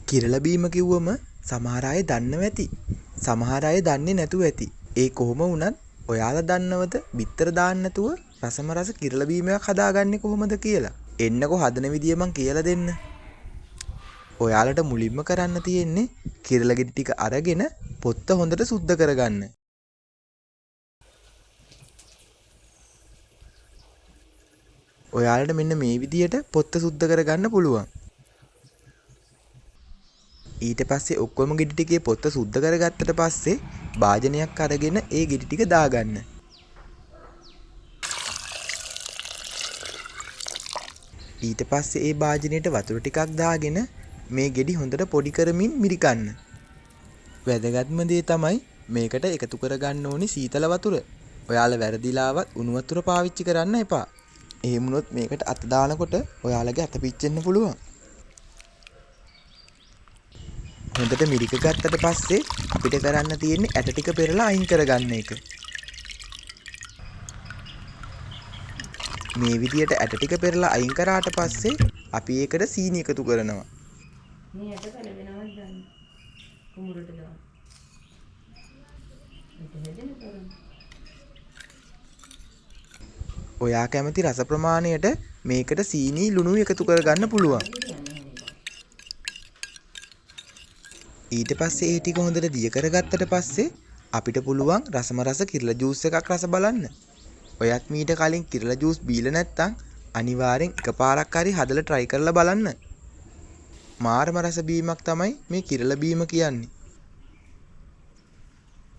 කිරලා බීම කිව්වම සමහර අය දන්නව ඇති. සමහර අය දන්නේ නැතුව ඇති. ඒ කොහොම වුණත් ඔයාලා දන්නවද බිත්තර දාන්න නැතුව රසම රස කිරලා බීමයක් හදාගන්නේ කොහොමද කියලා? එන්නකෝ හදන විදිය මං කියලා දෙන්න. ඔයාලට මුලින්ම කරන්න තියෙන්නේ කිරලා ගෙඩි ටික අරගෙන පොත්ත හොඳට සුද්ධ කරගන්න. ඔයාලට මෙන්න මේ විදියට පොත්ත සුද්ධ කරගන්න පුළුවන්. ඊට පස්සේ ඔක්කොම ගෙඩි ටිකේ පොත්ත සුද්ධ කරගත්තට පස්සේ භාජනයක් අරගෙන ඒ ගෙඩි ටික දාගන්න. ඊට පස්සේ ඒ භාජනයට වතුර ටිකක් දාගෙන මේ ගෙඩි හොඳට පොඩි කරමින් මිරිකන්න. වැදගත්ම දේ තමයි මේකට එකතු කරගන්න ඕනි සීතල වතුර. ඔයාලා වැරදිලාවත් උණු වතුර පාවිච්චි කරන්න එපා. එහෙම වුණොත් මේකට අත දානකොට ඔයාලගේ අත පිච්චෙන්න පුළුවන්. හොඳට මිරික ගත්තට පස්සේ අපිට කරන්න තියෙන්නේ ඇට ටික පෙරලා අයින් කරගන්න එක. මේ විදියට ඇට ටික පෙරලා අයින් කරාට පස්සේ අපි ඒකට සීනි එකතු කරනවා. මේ ඇට කලවෙනවද දන්නේ? කුඹුරට දාන්න. ඒක හැදෙන තරම්. ඔයා කැමති රස ප්‍රමාණයට මේකට සීනි ලුණු එකතු කරගන්න පුළුවන්. ඊට පස්සේ ඒ ටික හොඳට දිය කරගත්තට පස්සේ අපිට පුළුවන් රසම රස කිරලා ජූස් එකක් රස බලන්න. ඔයත් මීට කලින් කිරලා ජූස් බීලා නැත්නම් අනිවාර්යෙන් එකපාරක් හරි හදලා try කරලා බලන්න. මාරම රස බීමක් තමයි මේ කිරලා බීම කියන්නේ.